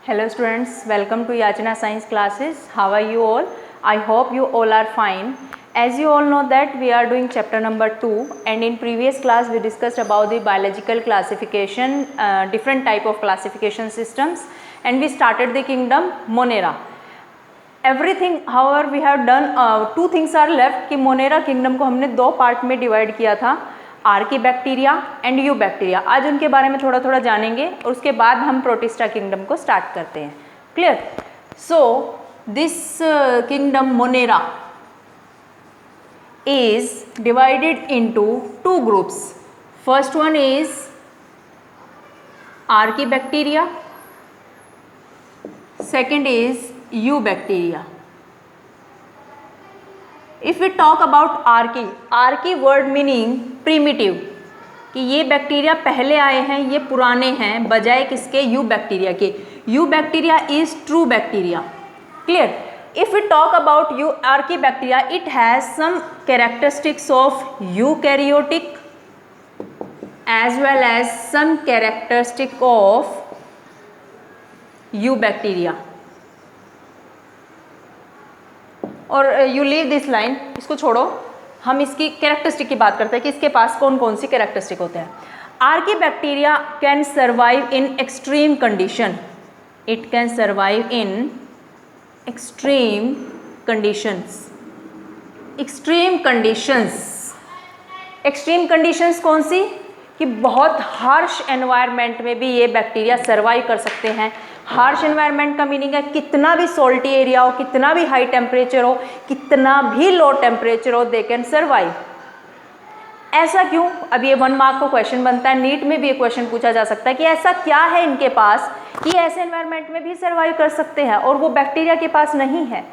Hello students, welcome to Yachana Science classes. How are you all? I hope you all are fine. As you all know that we are doing chapter number 2 and in previous class we discussed about the biological classification, different type of classification systems, and we started the kingdom Monera. Everything however we have done, two things are left कि Monera kingdom को हमने दो part में divide किया था, Archie bacteria and you bacteria. आज उनके बारे में थोड़ा थोड़ा जानेंगे और उसके बाद हम प्रोटिस्टा किंगडम को स्टार्ट करते हैं. Clear? So this kingdom Monera is divided into two groups. First one is Archaebacteria, second is Eubacteria. If we talk about Archaea word meaning primitive, कि ये बैक्टीरिया पहले आए हैं, ये पुराने हैं, बजाय किसके? यूबैक्टीरिया के. Eubacteria is true bacteria. Clear? If we talk about Archaebacteria, it has some characteristics of eukaryotic as well as some characteristic of Eubacteria. और यू लीव दिस लाइन, इसको छोड़ो, हम इसकी कैरेक्टरिस्टिक की बात करते हैं कि इसके पास कौन कौन सी कैरेक्टरिस्टिक होते हैं. Archaebacteria can survive in extreme condition. It can survive in extreme conditions. Extreme conditions कौन सी? कि बहुत हार्श एनवायरनमेंट में भी ये बैक्टीरिया सर्वाइव कर सकते हैं. हार्श एनवायरनमेंट का मीनिंग है कितना भी सॉल्टी एरिया हो, कितना भी हाई टेम्परेचर हो, कितना भी लो टेम्परेचर हो, दे कैन सर्वाइव. ऐसा क्यों? अब ये 1 मार्क का क्वेश्चन बनता है. नीट में भी ये क्वेश्चन पूछा जा सकता है कि ऐसा क्या है इनके पास कि ऐसे एनवायरनमेंट में भी सर्वाइव कर सकते हैं और वो बैक्टीरिया के पास नहीं है.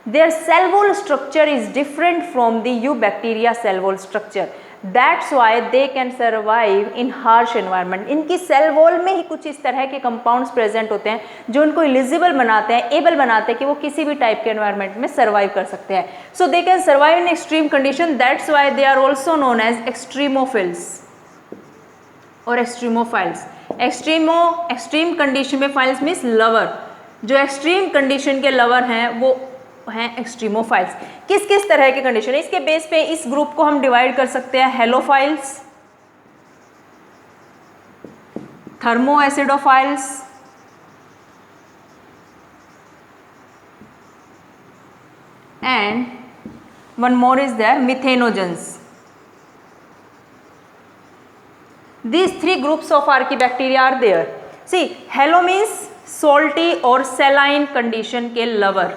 Their cell wall structure is different from the eubacteria cell wall structure. That's why they can survive in harsh environment. इनकी सेल वॉल में ही कुछ इस तरह के कंपाउंड्स प्रेजेंट होते हैं जो उनको इलिजिबल बनाते हैं, एबल बनाते हैं कि वो किसी भी टाइप के एनवायरनमेंट में सर्वाइव कर सकते हैं. So they can survive in extreme condition. That's why they are also known as extremophiles और एक्सट्रीमोफाइल्स. एक्सट्रीम कंडीशन में फाइल्स मीन्स लवर. जो एक्सट्रीम कंडीशन के लवर हैं वो हैं एक्सट्रीमोफाइल्स. किस किस तरह के कंडीशन है? इसके बेस पे इस ग्रुप को हम डिवाइड कर सकते हैं halophiles, thermoacidophiles, and one more is there methanogens. These 3 groups of Archaebacteria are there. See, hello means salty और saline condition के lover,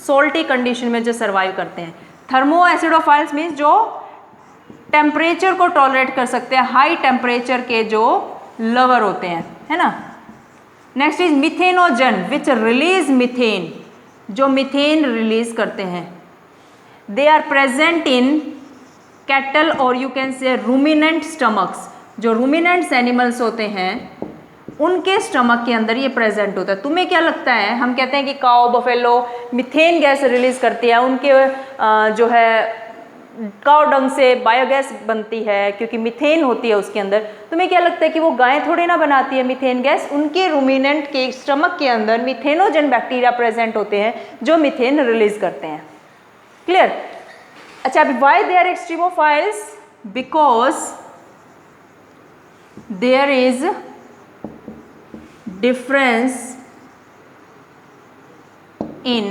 salty condition में जो survive करते हैं. Thermoacidophiles means जो temperature को tolerate कर सकते हैं, high temperature के जो lover होते हैं, है ना. Next is methanogen which release methane, जो methane release करते हैं. They are present in cattle or you can say ruminant stomachs. जो रूमिनेंट्स एनिमल्स होते हैं उनके स्टमक के अंदर ये प्रेजेंट होता है. तुम्हें क्या लगता है? हम कहते हैं कि काऊ बफेलो मिथेन गैस रिलीज करती है, उनके जो है काऊ डंग से बायोगैस बनती है क्योंकि मिथेन होती है उसके अंदर. तुम्हें क्या लगता है कि वो गायें थोड़ी ना बनाती है मिथेन गैस? उनके रूमिनेंट के स्टमक के अंदर मिथेनोजन बैक्टीरिया प्रेजेंट होते हैं जो मिथेन रिलीज करते हैं. क्लियर? अच्छा, अभी why they are extremophiles? Because there is difference in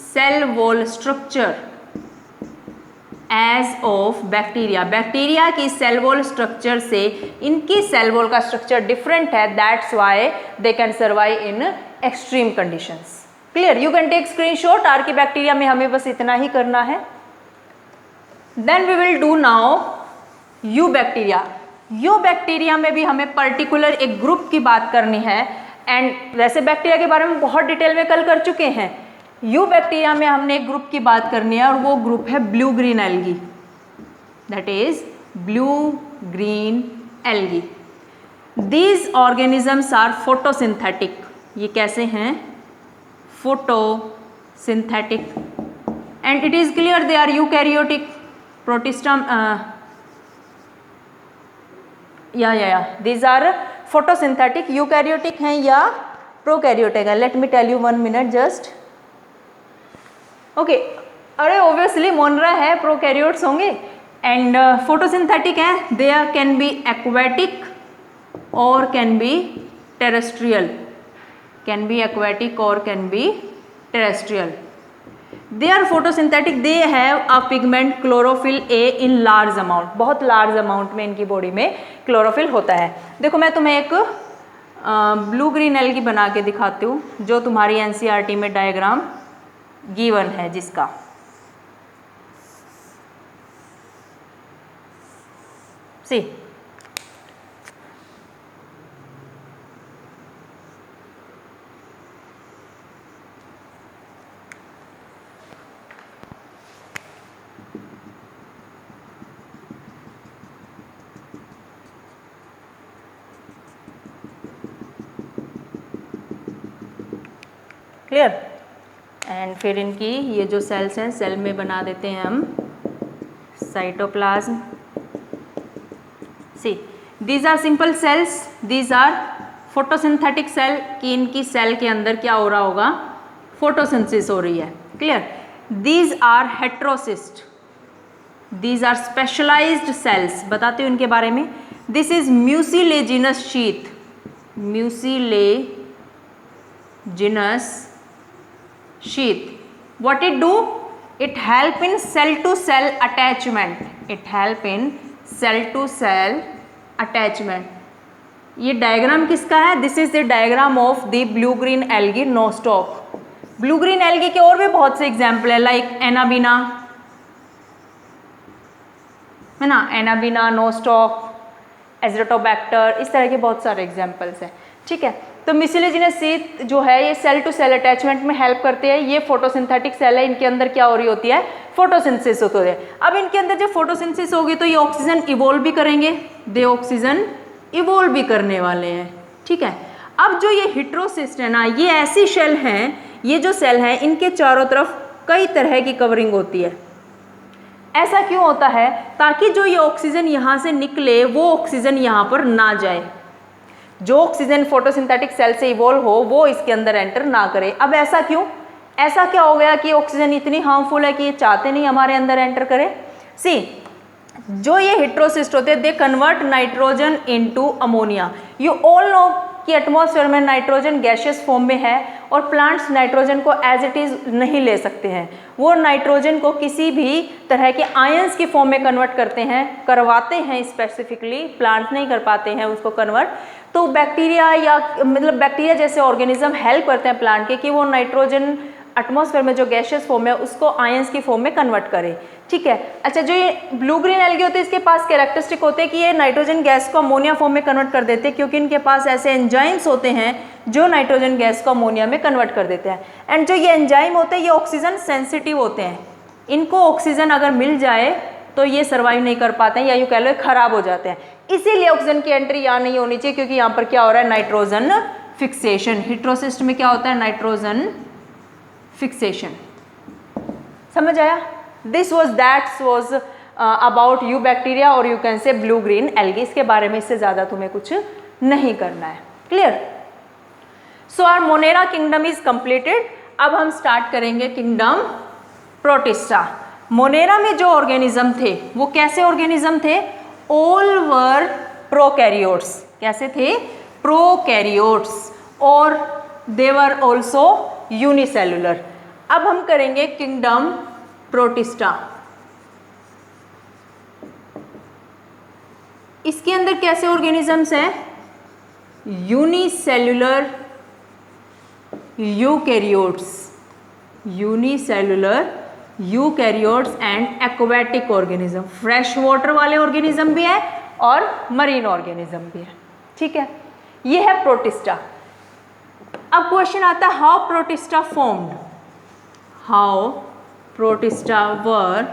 cell wall structure as of bacteria. Bacteria की सेल वॉल स्ट्रक्चर से इनकी सेल वॉल का स्ट्रक्चर डिफरेंट है. That's why they can survive in extreme conditions. Clear? You can take screenshot. Archaebacteria में हमें बस इतना ही करना है. Then we will do now eubacteria. Eubacteria में भी हमें पर्टिकुलर एक ग्रुप की बात करनी है. एंड वैसे बैक्टीरिया के बारे में बहुत डिटेल में कल कर चुके हैं. यूबैक्टीरिया में हमने एक ग्रुप की बात करनी है और वो ग्रुप है blue green algae. That is blue green algae. These organisms are photosynthetic. ये कैसे हैं? Photosynthetic. And it is clear they are eukaryotic. Protista या दीज आर फोटोसिंथेटिक. यूकैरियोटिक हैं या प्रोकैरियोट है। Let me tell you 1 minute just. Okay, अरे obviously Monera है, prokaryotes होंगे। एंड फोटोसिंथेटिक है, they are can be aquatic और can be terrestrial, can be aquatic और can be terrestrial. They are photosynthetic, they have a pigment chlorophyll A in large amount, बहुत large amount में इनकी body में chlorophyll होता है। देखो मैं तुम्हें एक ब्लू ग्रीन एल्गी बना के दिखाती हूँ, जो तुम्हारी एनसीईआरटी में डायग्राम गिवन है जिसका। सी क्लियर। एंड फिर इनकी ये जो सेल्स हैं, सेल में बना देते हैं हम cytoplasm. See these are simple cells, these are photosynthetic cell, कि इनकी सेल के अंदर क्या हो रहा होगा, फोटोसिंथेसिस हो रही है। Clear. These are heterocyst, these are specialised cells, बताती हूँ इनके बारे में। This is mucilaginous sheath, mucilaginous sheath. What it do? It help in cell to cell attachment. It help in cell to cell attachment. ये diagram किसका है? This is the diagram of the blue green algae nostoc. Blue green algae के और भी बहुत से example है, like Anabaena, है ना, एनाबिना, नोस्टॉक, एजरेटोबैक्टर, इस तरह के बहुत सारे एग्जाम्पल्स हैं। ठीक है, तो म्यूसिलेजिनस शीथ जो है ये सेल टू सेल अटैचमेंट में हेल्प करते हैं। ये फोटोसिंथेटिक सेल है, इनके अंदर क्या हो रही होती है, फोटोसिंथेसिस होती है। अब इनके अंदर जब फोटोसिंथेसिस होगी तो ये ऑक्सीजन इवोल्व भी करेंगे, दे ऑक्सीजन इवोल्व भी करने वाले हैं। ठीक है, अब जो ये हेट्रोसिस्ट है ना, ये ऐसी शेल हैं, ये जो सेल है इनके चारों तरफ कई तरह की कवरिंग होती है। ऐसा क्यों होता है? ताकि जो ये ऑक्सीजन यहाँ से निकले वो ऑक्सीजन यहाँ पर ना जाए, जो ऑक्सीजन फोटोसिंथेटिक सेल से इवोल्व हो वो इसके अंदर एंटर ना करे। अब ऐसा क्यों? ऐसा क्या हो गया कि ऑक्सीजन इतनी हार्मफुल है कि ये चाहते नहीं हमारे अंदर एंटर करे। सी जो ये हेट्रोसिस्ट होते हैं, they convert nitrogen into ammonia. You all know कि एटमॉस्फेयर में नाइट्रोजन गैसियस फॉर्म में है और प्लांट्स नाइट्रोजन को एज इट इज़ नहीं ले सकते हैं, वो नाइट्रोजन को किसी भी तरह के आयंस की फॉर्म में कन्वर्ट करवाते हैं स्पेसिफिकली, प्लांट्स नहीं कर पाते हैं उसको कन्वर्ट। तो बैक्टीरिया या मतलब बैक्टीरिया जैसे ऑर्गेनिज्म हेल्प करते हैं प्लांट के कि वो नाइट्रोजन एटमॉस्फेयर में जो गैसियस फॉर्म है उसको आयंस की फॉर्म में कन्वर्ट करे। ठीक है, अच्छा जो ये ब्लू ग्रीन एल्गी होते हैं इसके पास कैरेक्टरिस्टिक होते हैं कि ये नाइट्रोजन गैस को अमोनिया फॉर्म में कन्वर्ट कर देते हैं, क्योंकि इनके पास ऐसे एंजाइम्स होते हैं जो नाइट्रोजन गैस को अमोनिया में कन्वर्ट कर देते हैं। एंड जो ये एंजाइम होते हैं ये ऑक्सीजन सेंसिटिव होते हैं, इनको ऑक्सीजन अगर मिल जाए तो ये सर्वाइव नहीं कर पाते हैं, या यूँ कह लो खराब हो जाते हैं। इसीलिए ऑक्सीजन की एंट्री यहाँ नहीं होनी चाहिए, क्योंकि यहाँ पर क्या हो रहा है, नाइट्रोजन फिक्सेशन। हेट्रोसिस्ट में क्या होता है, नाइट्रोजन फिक्सेशन। समझ आया? This was about eubacteria और you can say blue green algae. इसके बारे में इससे ज़्यादा तुम्हें कुछ नहीं करना है। Clear? So our Monera kingdom is completed. अब हम स्टार्ट करेंगे किंगडम प्रोटिस्टा। मोनेरा में जो ऑर्गेनिज्म थे वो कैसे ऑर्गेनिज्म थे? All were prokaryotes. कैसे थे? प्रोकैरियोट्स, और दे वर ऑल्सो यूनिसेलुलर। अब हम करेंगे किंगडम प्रोटिस्टा। इसके अंदर कैसे ऑर्गेनिजम्स हैं? Unicellular eukaryotes, unicellular eukaryotes and aquatic organism. Fresh water वाले ऑर्गेनिज्म भी है और मरीन ऑर्गेनिज्म भी है। ठीक है, ये है प्रोटिस्टा। अब क्वेश्चन आता है how protista formed, how protista were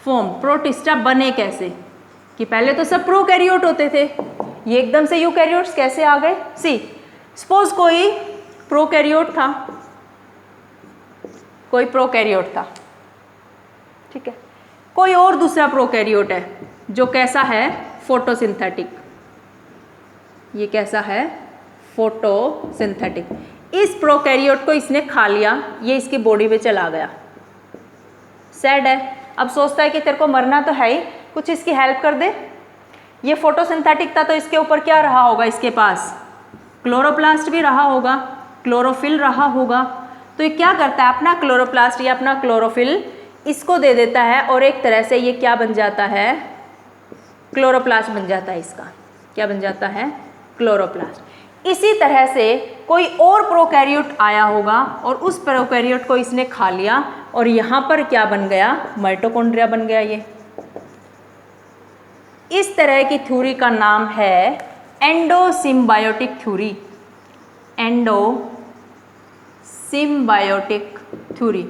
form. Protista बने कैसे? कि पहले तो सब प्रोकैरियोट होते थे, ये एकदम से यूकैरियोट्स कैसे आ गए? सी सपोज कोई प्रोकैरियोट था, कोई प्रोकैरियोट था, ठीक है, कोई और दूसरा प्रोकैरियोट है जो कैसा है, फोटोसिंथेटिक। ये कैसा है? फोटोसिंथेटिक। इस प्रोकैरियोट को इसने खा लिया, ये इसकी बॉडी में चला गया। सैड है। अब सोचता है कि तेरे को मरना तो है ही, कुछ इसकी हेल्प कर दे। ये फोटोसिंथेटिक था तो इसके ऊपर क्या रहा होगा, इसके पास क्लोरोप्लास्ट भी रहा होगा, क्लोरोफिल रहा होगा। तो ये क्या करता है, अपना क्लोरोप्लास्ट या अपना क्लोरोफिल इसको दे देता है और एक तरह से ये क्या बन जाता है, क्लोरोप्लास्ट बन जाता है। इसका क्या बन जाता है, क्लोरोप्लास्ट। इसी तरह से कोई और प्रोकैरियोट आया होगा और उस प्रोकैरियोट को इसने खा लिया और यहाँ पर क्या बन गया, माइटोकॉन्ड्रिया बन गया। ये इस तरह की थ्योरी का नाम है endosymbiotic theory. Endosymbiotic theory.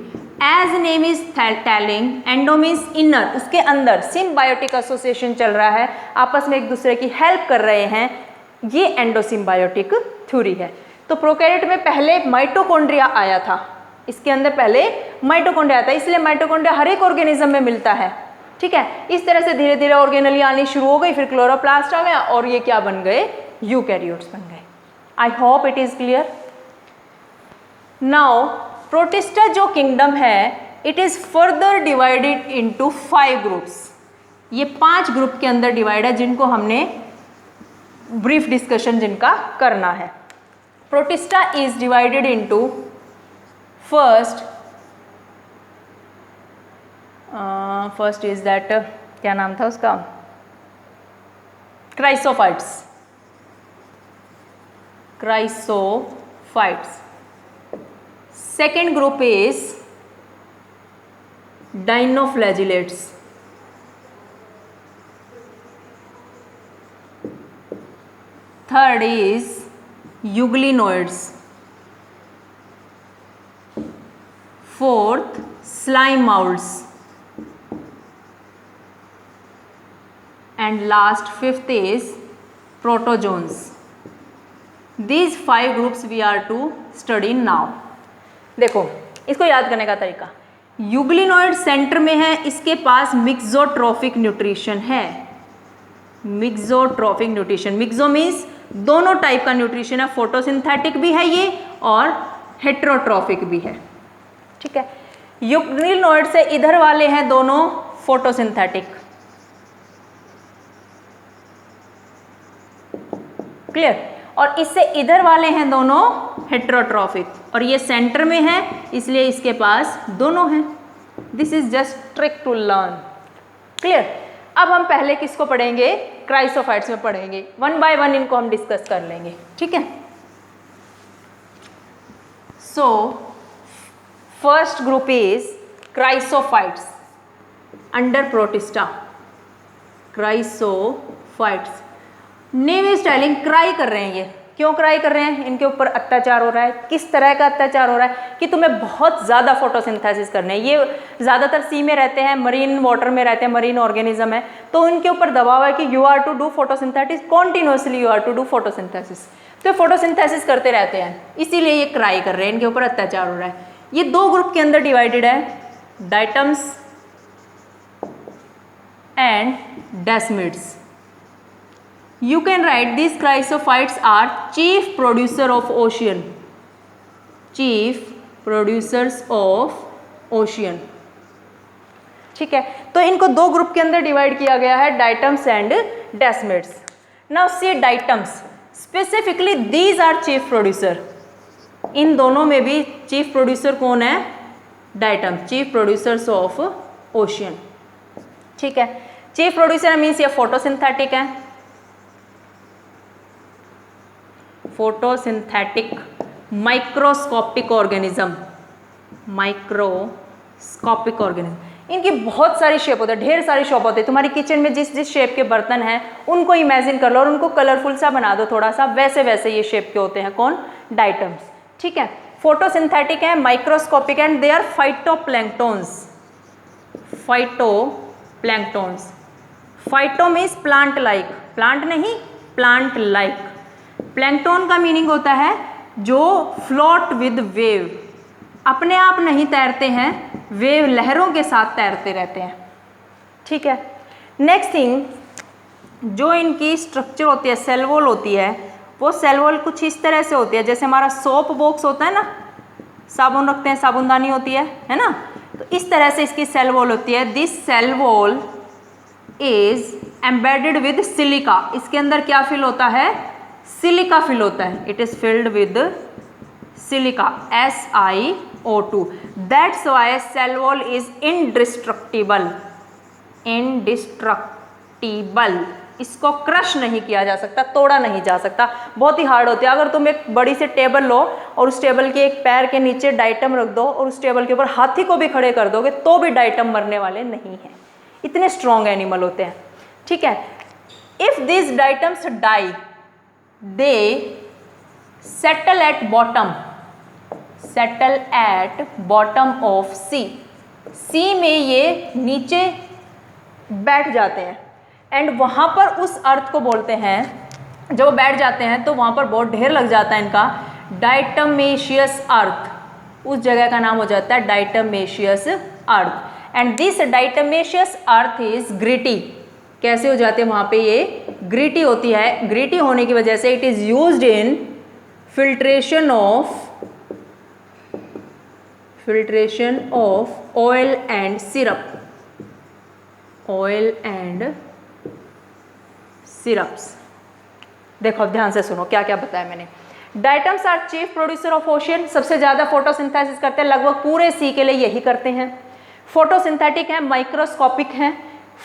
As name is telling, endo means inner, उसके अंदर सिम्बायोटिक एसोसिएशन चल रहा है, आपस में एक दूसरे की हेल्प कर रहे हैं, ये एंडोसिम्बायोटिक थ्योरी है। तो प्रोकैरियोट में पहले माइटोकॉन्ड्रिया आया था, इसके अंदर पहले माइटोकॉन्ड्रिया आता है, इसलिए माइटोकॉन्ड्रिया हर एक ऑर्गेनिज्म में मिलता है। ठीक है, इस तरह से धीरे धीरे ऑर्गेनली आनी शुरू हो गई, फिर क्लोरोप्लास्ट आ गया और ये क्या बन गए, यूकैरियोट्स बन गए। आई hope it is clear. Now protista जो किंगडम है, it is further divided into 5 groups. ये 5 ग्रुप के अंदर डिवाइड है, जिनको हमने ब्रीफ डिस्कशन जिनका करना है। Protista is divided into first is that, क्या नाम था उसका, chrysophytes. Second group is dinoflagellates. Third is euglenoids. Fourth, slime molds. And last, fifth is protozoans. These 5 groups we are to study now. देखो इसको याद करने का तरीका, यूग्लिनोइड सेंटर में है, इसके पास मिक्सोट्रोफिक न्यूट्रिशन है। मिक्सोट्रोफिक न्यूट्रिशन, मिक्सो मीन्स दोनों टाइप का न्यूट्रिशन है, फोटोसिंथेटिक भी है ये और हेट्रोट्रोफिक भी है। ठीक है, यूग्लिनोइड से इधर वाले हैं दोनों फोटोसिंथेटिक। क्लियर, और इससे इधर वाले हैं दोनों हेट्रोट्रोफिक, और ये सेंटर में है इसलिए इसके पास दोनों हैं। This is just trick to learn. Clear. अब हम पहले किसको पढ़ेंगे, क्राइसोफाइट्स में पढ़ेंगे, 1 बाय 1 इनको हम डिस्कस कर लेंगे। ठीक है, so first group is chrysophytes under protista. Chrysophytes, name is telling, cry कर रहे हैं ये। क्यों क्राई कर रहे हैं, इनके ऊपर अत्याचार हो रहा है। किस तरह का अत्याचार हो रहा है कि तुम्हें बहुत ज़्यादा फोटोसिंथेसिस करने हैं। ये ज़्यादातर सी में रहते हैं, मरीन वाटर में रहते हैं, मरीन ऑर्गेनिज्म है, तो इनके ऊपर दबाव है कि you are to do photosynthesis continuously, you are to do photosynthesis. तो फोटोसिंथेसिस करते रहते हैं, इसीलिए ये क्राई कर रहे हैं, इनके ऊपर अत्याचार हो रहा है। ये 2 ग्रुप के अंदर डिवाइडेड है, diatoms and desmids. You can write these chrysophytes are chief producer of ocean. Chief producers of ocean. ठीक है, तो इनको 2 ग्रुप के अंदर डिवाइड किया गया है, diatoms and desmids. Now see diatoms, specifically these are chief producer. इन दोनों में भी चीफ प्रोड्यूसर कौन है, diatom, chief producers of ocean. ठीक है, चीफ प्रोड्यूसर मीन्स ये फोटोसिंथेटिक है, photosynthetic microscopic organism. Microscopic organism, इनकी बहुत सारी शेप होती है, ढेर सारी शेप होती है। तुम्हारी किचन में जिस जिस शेप के बर्तन हैं उनको इमेजिन कर लो और उनको कलरफुल सा बना दो थोड़ा सा, वैसे वैसे ये शेप के होते हैं। कौन, डाइटम्स। ठीक है, फोटोसिंथेटिक है, microscopic and they are phytoplanktons. Phytoplanktons, phyto means plant like, plant नहीं प्लांट लाइक। प्लैंकटन का मीनिंग होता है जो फ्लोट विद वेव, अपने आप नहीं तैरते हैं, वेव लहरों के साथ तैरते रहते हैं। ठीक है, नेक्स्ट थिंग, जो इनकी स्ट्रक्चर होती है, सेल वॉल होती है, वो सेल वॉल कुछ इस तरह से होती है, जैसे हमारा सोप बॉक्स होता है ना, साबुन रखते हैं, साबुनदानी होती है ना, तो इस तरह से इसकी सेल वॉल होती है। This cell wall is embedded with silica. इसके अंदर क्या फिल होता है? सिलिका फिल होता है। It is filled with silica, SiO2। That's why cell wall is indestructible. Indestructible, इसको क्रश नहीं किया जा सकता, तोड़ा नहीं जा सकता, बहुत ही हार्ड होती है। अगर तुम एक बड़ी सी टेबल लो और उस टेबल के एक पैर के नीचे डाइटम रख दो और उस टेबल के ऊपर हाथी को भी खड़े कर दोगे तो भी डाइटम मरने वाले नहीं हैं, इतने स्ट्रॉन्ग एनिमल होते हैं। ठीक है, if this diatoms die they settle at bottom, settle at bottom of sea. Sea में ये नीचे बैठ जाते हैं एंड वहाँ पर उस अर्थ को बोलते हैं, जब वो बैठ जाते हैं तो वहाँ पर बहुत ढेर लग जाता है इनका, डाइटमेशियस अर्थ। उस जगह का नाम हो जाता है diatomaceous earth. And this diatomaceous earth is gritty. कैसे हो जाते हैं वहाँ पे? ये ग्रिटी होती है। ग्रिटी होने की वजह से it is used in filtration of oil and syrup, oil and syrups. देखो ध्यान से सुनो क्या क्या बताया मैंने। Diatoms are chief producer of ocean. सबसे ज़्यादा फोटोसिंथेसिस करते हैं, लगभग पूरे सी के लिए यही करते हैं। फोटोसिंथेटिक हैं, माइक्रोस्कोपिक हैं।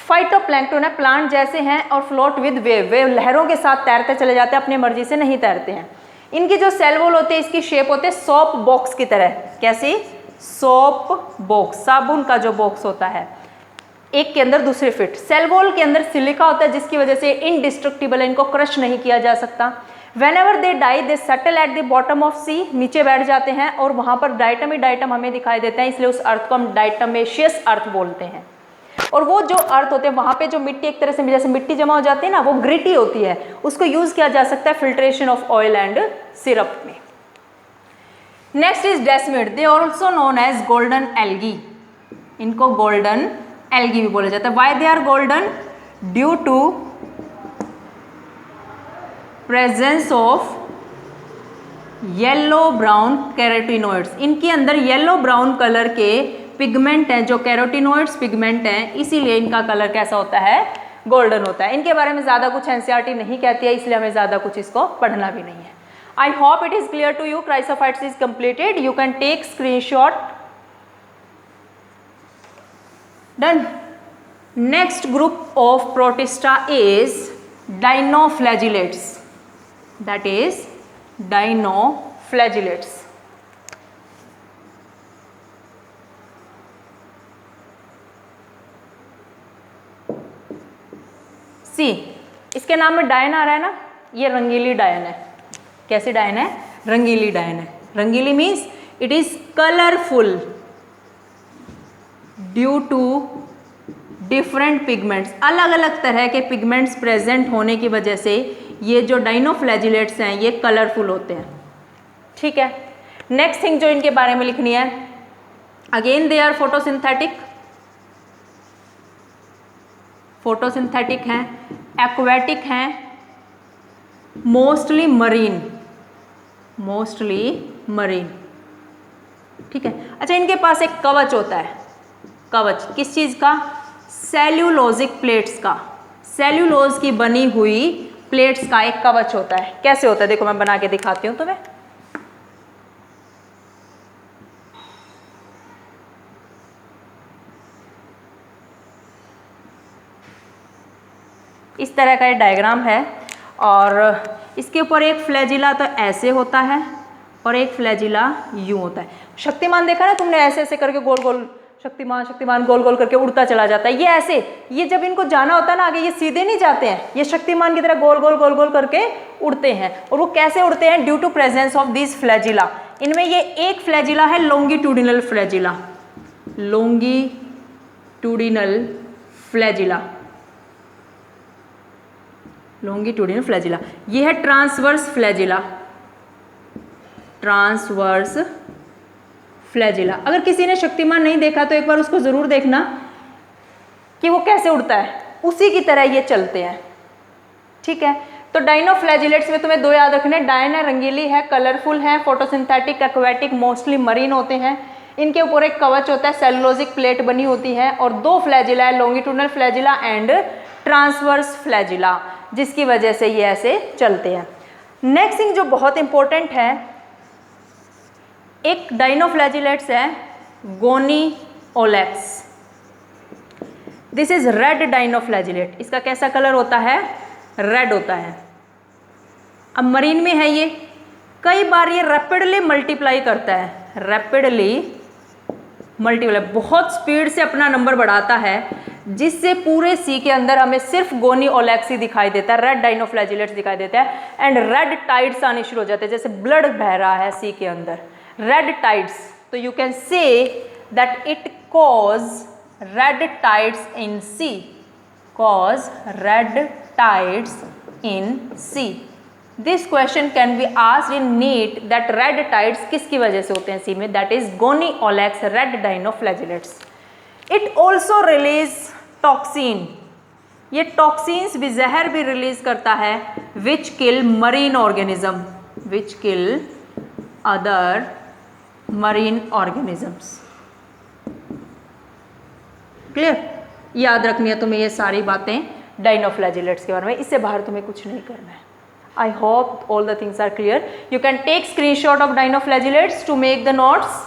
फाइटोप्लैंक्टन है, प्लांट जैसे हैं, और फ्लोट विद वेव, वे लहरों के साथ तैरते चले जाते हैं, अपनी मर्जी से नहीं तैरते हैं। इनकी जो सेल वॉल होते हैं इसकी शेप होते है सोप बॉक्स की तरह। कैसी? सोप बॉक्स, साबुन का जो बॉक्स होता है, एक के अंदर दूसरे फिट। सेल वॉल के अंदर सिलिका होता है जिसकी वजह से इनडिस्ट्रक्टिबल है, इनको क्रश नहीं किया जा सकता। Whenever they die, they settle at the bottom of sea, नीचे बैठ जाते हैं और वहाँ पर डाइटम ही डाइटम हमें दिखाई देते हैं, इसलिए उस अर्थ को हम डाइटमेशियस अर्थ बोलते हैं। और वो जो अर्थ होते हैं वहाँ पे जो मिट्टी एक तरह से जैसे मिट्टी जमा हो जाती है ना, वो ग्रिटी होती है, उसको यूज़ किया जा सकता है filtration of oil and syrup में। Next is desmid, they also known as golden algae. इनको गोल्डन एल्गी भी बोला जाता है। Why they are golden? Due to presence of yellow brown carotenoids. इनके अंदर येलो ब्राउन कलर के पिगमेंट हैं, जो कैरोटिनोइड्स पिगमेंट हैं, इसीलिए इनका कलर कैसा होता है? गोल्डन होता है। इनके बारे में ज़्यादा कुछ एनसीईआरटी नहीं कहती है, इसलिए हमें ज़्यादा कुछ इसको पढ़ना भी नहीं है। I hope it is clear to you. Chrysophytes is completed, you can take screenshot. Done. Next group of protista is dinoflagellates. That is dinoflagellates. See, इसके नाम में डायन आ रहा है ना, ये रंगीली डायन है। कैसी डायन है? रंगीली डायन है। रंगीली means it is colourful due to different pigments. अलग अलग तरह के पिगमेंट्स प्रेजेंट होने की वजह से ये जो डाइनोफ्लैजिलेट्स हैं ये कलरफुल होते हैं। ठीक है, नेक्स्ट थिंग जो इनके बारे में लिखनी है, again they are photosynthetic. Photosynthetic हैं, एक्वेटिक हैं, मोस्टली मरीन, मोस्टली मरीन। ठीक है, अच्छा इनके पास एक कवच होता है। कवच किस चीज़ का? सेल्यूलोजिक प्लेट्स का। सेल्यूलोज की बनी हुई प्लेट्स का एक कवच होता है। कैसे होता है? देखो मैं बना के दिखाती हूँ तुम्हें। इस तरह का ये डायग्राम है और इसके ऊपर एक फ्लैजिला तो ऐसे होता है और एक फ्लैजिला यूं होता है। शक्तिमान देखा ना तुमने? ऐसे ऐसे करके गोल गोल शक्तिमान शक्तिमान गोल गोल करके उड़ता चला जाता है। ये ऐसे, ये जब इनको जाना होता है ना आगे, ये सीधे नहीं जाते हैं, ये शक्तिमान की तरह गोल गोल करके उड़ते हैं। और वो कैसे उड़ते हैं? Due to presence of this flagella. इनमें ये एक फ्लैजिला है longitudinal flagella, longitudinal flagella, longitudinal flagella. ये है ट्रांसवर्स फ्लैजिला, ट्रांसवर्स फ्लैजिला। अगर किसी ने शक्तिमान नहीं देखा तो एक बार उसको ज़रूर देखना कि वो कैसे उड़ता है, उसी की तरह ये चलते हैं। ठीक है, तो डाइनोफ्लैजिलेट्स में तुम्हें दो याद रखने, डायन है रंगीली है, कलरफुल है, फोटोसिंथेटिक, एक्वेटिक, मोस्टली मरीन होते हैं। इनके ऊपर एक कवच होता है, सेलुलोजिक प्लेट बनी होती है, और दो फ्लैजिला है, longitudinal flagella and transverse flagella, जिसकी वजह से ये ऐसे चलते हैं। नेक्स्ट थिंग जो बहुत इंपॉर्टेंट है, एक डाइनोफ्लैजिलेट्स है Gonyaulax. This is red dinoflagellate. इसका कैसा कलर होता है? रेड होता है। अब मरीन में है ये, कई बार ये रैपिडली मल्टीप्लाई करता है, रैपिडली मल्टीप्लाई, बहुत स्पीड से अपना नंबर बढ़ाता है, जिससे पूरे सी के अंदर हमें सिर्फ गोनिओलेक्स ही दिखाई देता है, रेड डाइनोफ्लैजिलेट्स दिखाई देता है, एंड रेड टाइड्स आने शुरू हो जाते हैं, जैसे ब्लड बह रहा है सी के अंदर, रेड टाइड्स। तो you can say that it cause red tides in sea, cause red tides in sea. This question can be asked in NEET that red tides किसकी वजह से होते हैं sea में? That is गोनिओलेक्स, red dinoflagellates. It also release toxin. ये toxins भी, जहर भी रिलीज करता है, which kill marine organism, which kill other marine organisms. Clear? याद रखनी है तुम्हें ये सारी बातें डाइनोफ्लैजिलेट्स के बारे में, इससे बाहर तुम्हें कुछ नहीं करना है। I hope all the things are clear. You can take screenshot of dinoflagellates to make the notes.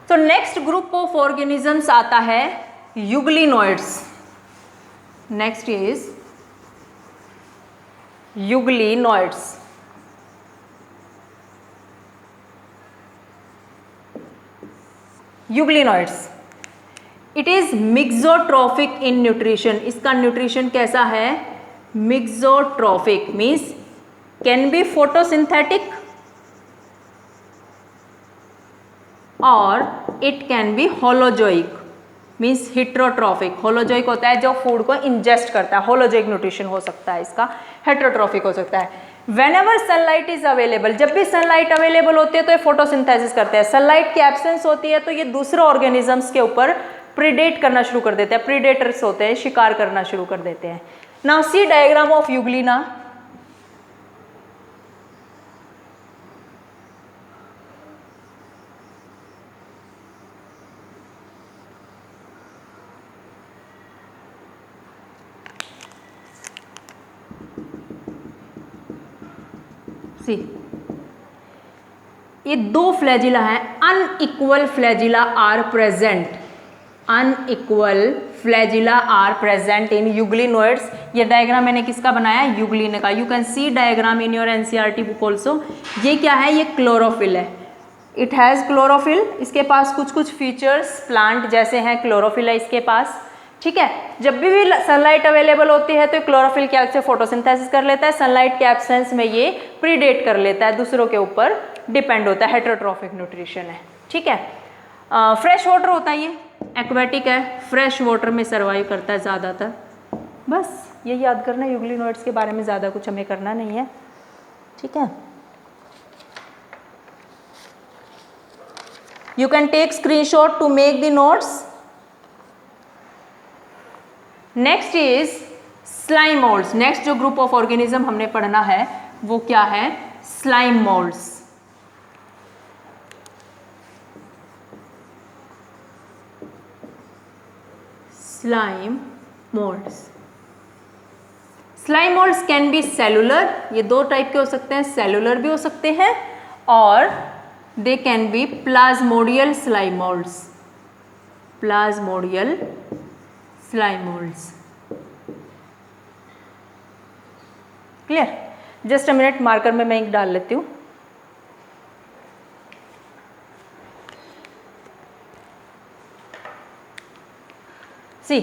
तो नेक्स्ट ग्रुप ऑफ ऑर्गेनिजम्स आता है euglenoids. Next is euglenoids. Euglenoids, it is mixotrophic in nutrition. इसका nutrition कैसा है? Mixotrophic means can be photosynthetic और it can be holozoic means heterotrophic. Holozoic होता है जो फूड को इंजेस्ट करता है, होलोजोइक न्यूट्रिशन हो सकता है इसका, हेट्रोट्रॉफिक हो सकता है। Whenever sunlight is available, जब भी सनलाइट अवेलेबल होती है तो ये फोटोसिंथेसिस करते हैं। सनलाइट की एब्सेंस होती है तो ये दूसरे ऑर्गेनिजम्स के ऊपर प्रीडेट करना शुरू कर देते हैं, प्रीडेटर्स होते हैं, शिकार करना शुरू कर देते हैं। Now see diagram of Euglena. See, ये दो फ्लैजिला हैं, unequal flagella are present, unequal flagella are present in euglenoids. ये डायग्राम मैंने किसका बनाया? यूग्लिन का। You can see diagram in your NCERT book also. ये क्या है? ये क्लोरोफिल है, इट हैज़ क्लोरोफिल। इसके पास कुछ कुछ फीचर्स प्लांट जैसे हैं, क्लोरोफिल है इसके पास, ठीक है। जब भी सनलाइट अवेलेबल होती है तो क्लोरोफिल क्या से फोटोसिंथेसिस कर लेता है, सनलाइट के एब्सेंस में ये प्रीडेट कर लेता है, दूसरों के ऊपर डिपेंड होता है, हेट्रोट्रॉफिक न्यूट्रिशन है, ठीक है। फ्रेश वाटर होता है, ये एक्वेटिक है, फ्रेश वाटर में सर्वाइव करता है ज़्यादातर। बस ये याद करना, यूग्लिनोइड्स के बारे में ज़्यादा कुछ हमें करना नहीं है, ठीक है। You can take screenshot to make the notes. Next is slime moulds. Next जो ग्रुप ऑफ ऑर्गेनिज्म हमने पढ़ना है वो क्या है? Slime moulds. Slime moulds. Slime moulds can be cellular, ये दो टाइप के हो सकते हैं, सेलुलर भी हो सकते हैं, और they can be plasmodial slime moulds, plasmodial slime moulds. Clear? Just a minute, marker में मैं एक डाल लेती हूँ। See,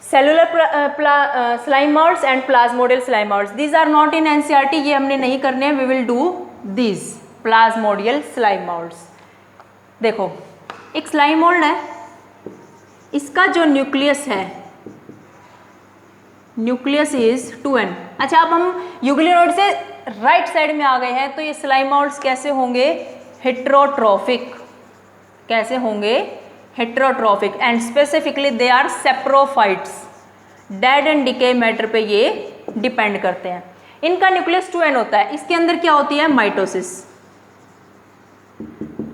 cellular slime moulds and plasmodial slime moulds, these are not in NCERT, ये हमने नहीं करने हैं। We will do these plasmodial slime moulds. देखो, एक स्लाइम मोल्ड है, इसका जो न्यूक्लियस है, न्यूक्लियस इज 2n। अच्छा, अब हम यूग्लिनोइड से राइट साइड में आ गए हैं, तो ये स्लाइम मोल्ड्स कैसे होंगे? हेट्रोट्रॉफिक। कैसे होंगे? Heterotrophic, and specifically they are saprophytes. Dead and decay matter पे ये डिपेंड करते हैं। इनका न्यूक्लियस 2n होता है। इसके अंदर क्या होती है? माइटोसिस।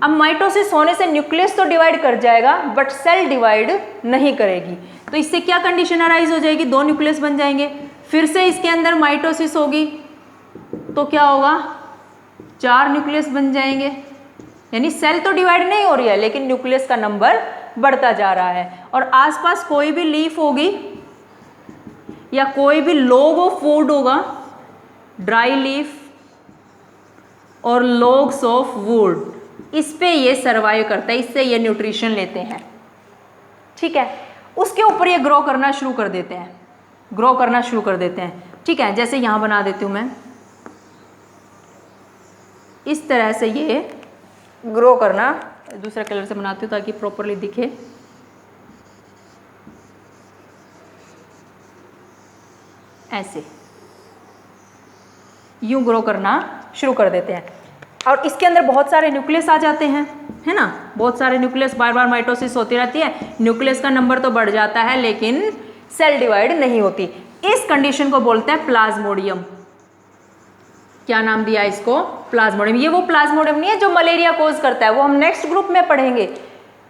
अब माइटोसिस होने से न्यूक्लियस तो डिवाइड कर जाएगा बट सेल डिवाइड नहीं करेगी, तो इससे क्या कंडीशन अराइज हो जाएगी? 2 न्यूक्लियस बन जाएंगे। फिर से इसके अंदर माइटोसिस होगी तो क्या होगा? 4 न्यूक्लियस बन जाएंगे। यानी सेल तो डिवाइड नहीं हो रही है लेकिन न्यूक्लियस का नंबर बढ़ता जा रहा है। और आसपास कोई भी लीफ होगी या कोई भी लोग ऑफ वुड होगा, ड्राई लीफ और लोग्स ऑफ वुड, इस पे ये सर्वाइव करता है, इससे ये न्यूट्रिशन लेते हैं। ठीक है, उसके ऊपर ये ग्रो करना शुरू कर देते हैं, ग्रो करना शुरू कर देते हैं। ठीक है, जैसे यहाँ बना देती हूँ मैं, इस तरह से ये ग्रो करना, दूसरे कलर से बनाती हूँ ताकि प्रॉपरली दिखे। ऐसे यूं ग्रो करना शुरू कर देते हैं और इसके अंदर बहुत सारे न्यूक्लियस आ जाते हैं, है ना। बहुत सारे न्यूक्लियस, बार बार माइटोसिस होती रहती है, न्यूक्लियस का नंबर तो बढ़ जाता है लेकिन सेल डिवाइड नहीं होती। इस कंडीशन को बोलते हैं प्लाज्मोडियम। क्या नाम दिया इसको? प्लाज्मोडियम। ये वो प्लाज्मोडियम नहीं है जो मलेरिया कोज करता है, वो हम नेक्स्ट ग्रुप में पढ़ेंगे।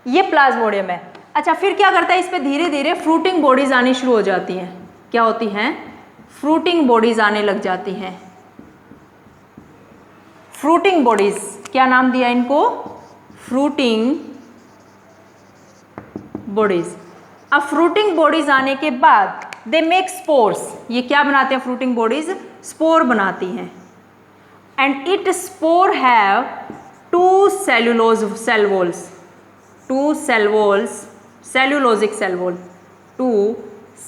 ये प्लाज्मोडियम है। अच्छा, फिर क्या करता है? इस पे धीरे धीरे फ्रूटिंग बॉडीज आनी शुरू हो जाती हैं। क्या होती हैं? फ्रूटिंग बॉडीज आने लग जाती हैं। फ्रूटिंग बॉडीज, क्या नाम दिया इनको? Fruiting bodies. अब फ्रूटिंग बॉडीज आने के बाद दे मेक स्पोर्स। ये क्या बनाते हैं? फ्रूटिंग बॉडीज स्पोर बनाती हैं। And it spore have 2 cellulose cell walls, 2 cell walls, cellulosic cell wall, 2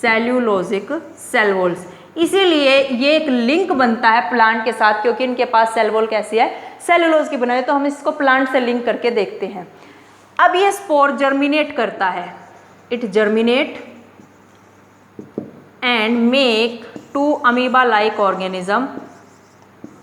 cellulosic cell walls. इसीलिए ये एक लिंक बनता है प्लांट के साथ, क्योंकि इनके पास सेल वॉल कैसी है? सेलुलोज की बनाई है। तो हम इसको प्लांट से लिंक करके देखते हैं। अब ये स्पोर जर्मिनेट करता है, it germinate and make 2 amoeba like organism,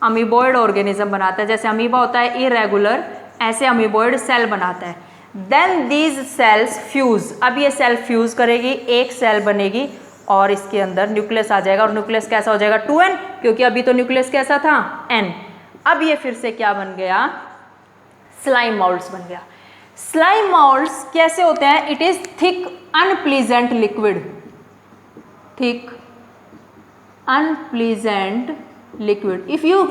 amoeboid organism बनाता है। जैसे अमीबा होता है इरेगुलर, ऐसे अमीबॉइड सेल बनाता है। Then these cells fuse. अब ये सेल फ्यूज करेगी, एक सेल बनेगी और इसके अंदर न्यूक्लियस आ जाएगा। और न्यूक्लियस कैसा हो जाएगा? 2n, क्योंकि अभी तो न्यूक्लियस कैसा था? n। अब ये फिर से क्या बन गया? स्लाइम माउल्ट्स बन गया। स्लाइम माउल्ट्स कैसे होते हैं? It is thick unpleasant liquid, thick unpleasant liquid. If you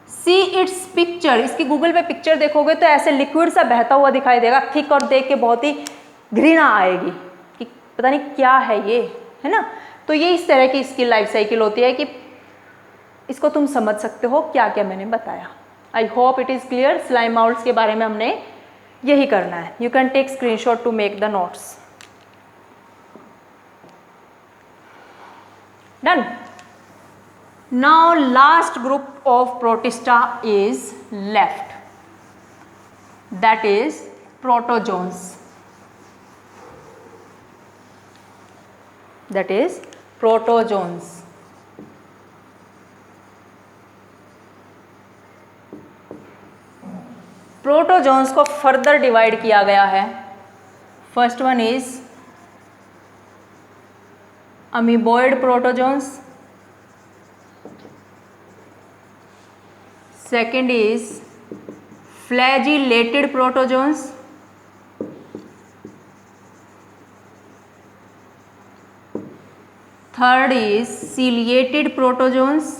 see it's picture, इसकी गूगल पे पिक्चर देखोगे तो ऐसे लिक्विड सा बहता हुआ दिखाई देगा, थिक, और देख के बहुत ही घृणा आएगी कि पता नहीं क्या है ये, है ना। तो ये इस तरह की इसकी लाइफ साइकिल होती है कि इसको तुम समझ सकते हो क्या क्या मैंने बताया। I hope it is clear. Slime moulds के बारे में हमने यही करना है। You can take screenshot to make the notes. Done. Now last group of protista is left, that is protozoans, that is protozoans. Protozoans को फर्दर डिवाइड किया गया है। First one is amoeboid protozoans, second is flagellated protozoans, third is ciliated protozoans,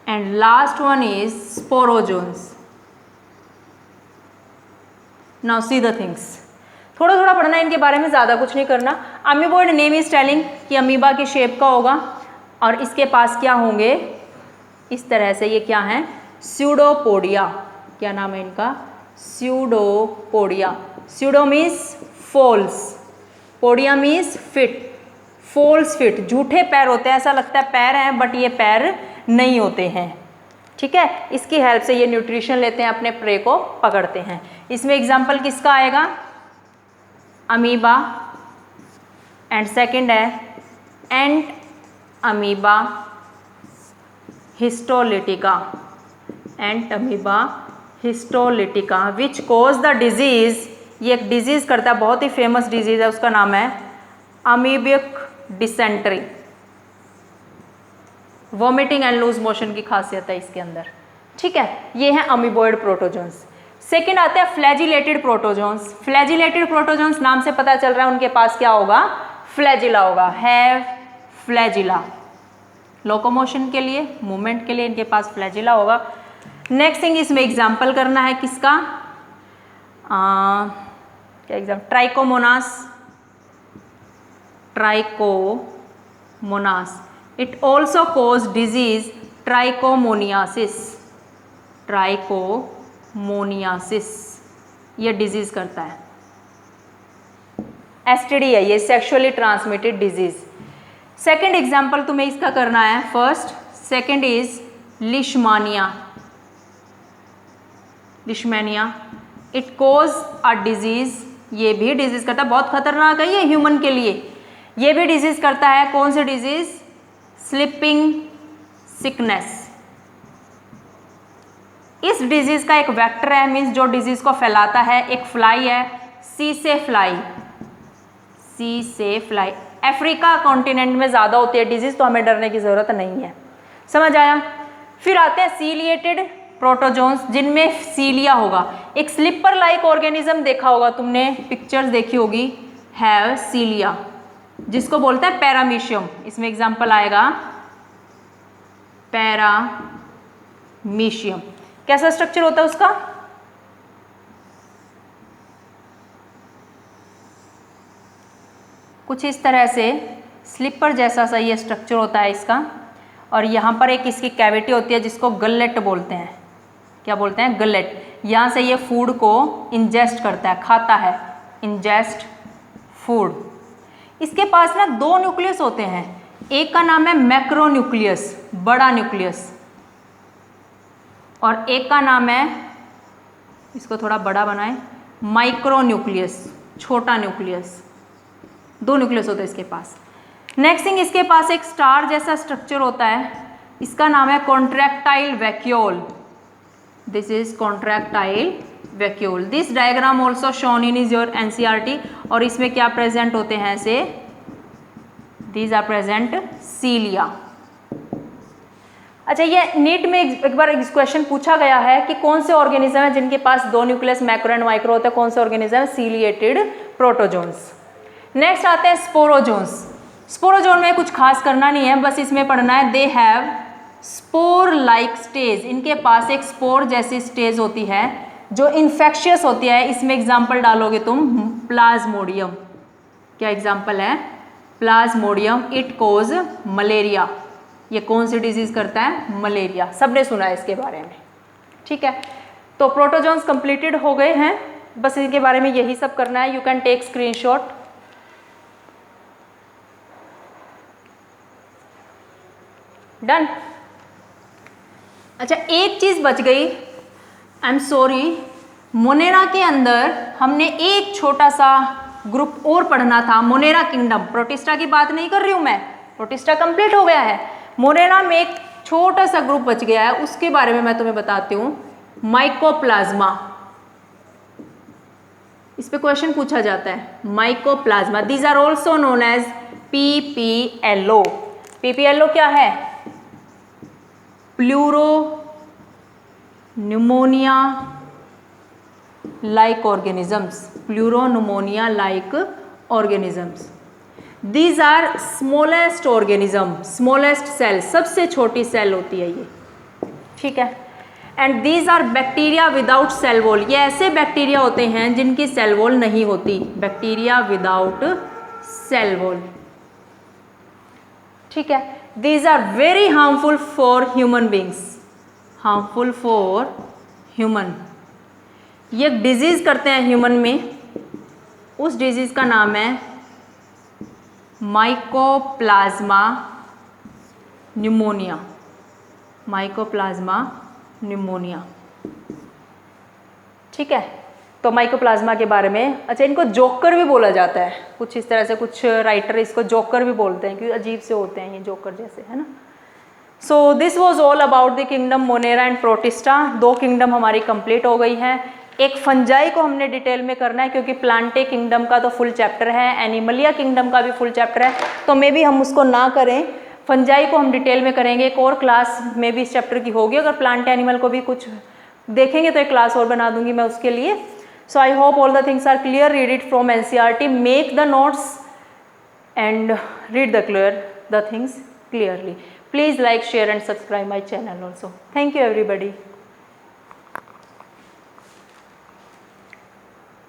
and last one is sporozoans. Now see the things. थोड़ा थोड़ा पढ़ना है इनके बारे में, ज़्यादा कुछ नहीं करना। अमीबॉइड नेम इज टेलिंग कि अमीबा की शेप का होगा और इसके पास क्या होंगे? इस तरह से ये क्या है? स्यूडोपोडिया। क्या नाम है इनका? Pseudopodia. Pseudo means false, podia means feet, false feet, झूठे पैर होते हैं। ऐसा लगता है पैर हैं बट ये पैर नहीं होते हैं। ठीक है, इसकी हेल्प से ये न्यूट्रिशन लेते हैं, अपने प्रे को पकड़ते हैं। इसमें एग्जाम्पल किसका आएगा? अमीबा, एंड सेकंड है Entamoeba histolytica, Entamoeba histolytica, which cause the disease ये एक डिजीज़ करता है, बहुत ही फेमस डिजीज़ है, उसका नाम है amoebic dysentery. Vomiting and loose motion की खासियत है इसके अंदर, ठीक है। ये है अमीबॉइड प्रोटोजोन्स। सेकंड आते हैं फ्लैजिलेटेड प्रोटोजोन्स। फ्लैजिलेटेड प्रोटोजोन्स नाम से पता चल रहा है उनके पास क्या होगा, फ्लैजिला होगा, हैव फ्लैजिला। लोकोमोशन के लिए, मूवमेंट के लिए इनके पास फ्लैजिला होगा। नेक्स्ट थिंग इसमें एग्जाम्पल करना है किसका, क्या example, Trichomonas. Trichomonas it also cause disease trichomoniasis. Trichomoniasis ये डिजीज करता है, एसटीडी है ये, sexually transmitted disease. Second example तुम्हें इसका करना है, first second is Leishmania. Leishmania it cause a disease, ये भी डिजीज करता है, बहुत खतरनाक है ये ह्यूमन के लिए। ये भी डिजीज करता है, कौन सी डिजीज, स्लीपिंग सिकनेस। इस डिजीज का एक वेक्टर है, मीन्स जो डिजीज को फैलाता है, एक फ्लाई है, सी से फ्लाई। सी से फ्लाई, अफ्रीका कॉन्टिनेंट में ज़्यादा होती है डिजीज, तो हमें डरने की ज़रूरत नहीं है, समझ आया। फिर आते हैं सीलिएटेड प्रोटोजोन्स, जिनमें सीलिया होगा। एक स्लिपर लाइक ऑर्गेनिज्म देखा होगा तुमने, पिक्चर्स देखी होगी, हैव सीलिया, जिसको बोलते हैं पैरामीशियम। इसमें एग्जाम्पल आएगा पैरामीशियम। कैसा स्ट्रक्चर होता है उसका, कुछ इस तरह से स्लिपर जैसा सा ये स्ट्रक्चर होता है इसका, और यहाँ पर एक इसकी कैविटी होती है जिसको गलेट बोलते हैं। क्या बोलते हैं, गलेट। यहाँ से ये फूड को इंजेस्ट करता है, खाता है, इंजेस्ट फूड। इसके पास ना दो न्यूक्लियस होते हैं, एक का नाम है मैक्रोन्यूक्लियस, बड़ा न्यूक्लियस, और एक का नाम है, इसको थोड़ा बड़ा बनाए, माइक्रोन्यूक्लियस, छोटा न्यूक्लियस। दो न्यूक्लियस होते हैं इसके पास। नेक्स्ट थिंग, इसके पास एक स्टार जैसा स्ट्रक्चर होता है, इसका नाम है contractile vacuole. This is contractile vacuole. This diagram also shown in is your NCERT. और इसमें क्या प्रेजेंट होते हैं ऐसे, दीज आर प्रेजेंट सीलिया। अच्छा, ये नीट में एक बार इस क्वेश्चन पूछा गया है कि कौन से ऑर्गेनिज्म है जिनके पास दो न्यूक्लियस मैक्रो एंड माइक्रो होता है, कौन से ऑर्गेनिज्म है, सीलिएटेड प्रोटोजोन्स। नेक्स्ट आते हैं स्पोरोजोन्स। स्पोरोजोन में कुछ खास करना नहीं है, बस इसमें पढ़ना है, they have spore like stage. इनके पास एक स्पोर जैसी स्टेज होती है जो इन्फेक्शियस होती है। इसमें एग्जाम्पल डालोगे तुम, प्लाज्मोडियम। क्या एग्जाम्पल है, प्लाज्मोडियम। इट कोज मलेरिया, ये कौन सी डिजीज करता है, मलेरिया। सबने सुना है इसके बारे में, ठीक है। तो प्रोटोजोन्स कंप्लीटेड हो गए हैं, बस इनके बारे में यही सब करना है। You can take screenshot. Done. अच्छा, एक चीज बच गई, आई एम सॉरी, मोनेरा के अंदर हमने एक छोटा सा ग्रुप और पढ़ना था, मोनेरा किंगडम। प्रोटिस्टा की बात नहीं कर रही हूं मैं, प्रोटिस्टा कंप्लीट हो गया है। मोनेरा में एक छोटा सा ग्रुप बच गया है, उसके बारे में मैं तुम्हें बताती हूँ, माइकोप्लाज्मा। इस पे क्वेश्चन पूछा जाता है, mycoplasma. These are also known as PPLO. PPLO क्या है, pleuro pneumonia like organisms. Pleuro pneumonia like organisms. These are smallest organism, smallest cell, सबसे छोटी सेल होती है ये, ठीक है। And these are bacteria without cell wall. ये ऐसे बैक्टीरिया होते हैं जिनकी सेल वॉल नहीं होती, बैक्टीरिया विदाउट सेल वॉल, ठीक है। These are very harmful for human beings, harmful for human. ये डिजीज करते हैं ह्यूमन में, उस डिजीज का नाम है माइकोप्लाज्मा न्यूमोनिया। माइकोप्लाज्मा न्यूमोनिया, ठीक है। तो माइकोप्लाज्मा के बारे में, अच्छा, इनको जोकर भी बोला जाता है, कुछ इस तरह से कुछ राइटर इसको जोकर भी बोलते हैं, क्योंकि अजीब से होते हैं ये जोकर जैसे, है ना। So this was all about the kingdom Monera and protista. दो किंगडम हमारी कंप्लीट हो गई हैं। एक फंजाई को हमने डिटेल में करना है, क्योंकि प्लांटे किंगडम का तो फुल चैप्टर है, एनिमलिया किंगडम का भी फुल चैप्टर है, तो मे भी हम उसको ना करें, फंजाई को हम डिटेल में करेंगे। एक और क्लास में भी इस चैप्टर की होगी, अगर प्लांट एनिमल को भी कुछ देखेंगे तो एक क्लास और बना दूंगी मैं उसके लिए। So I hope all the things are clear, read it from NCERT, make the notes and read the things clearly. Please like, share and subscribe my channel also. Thank you everybody.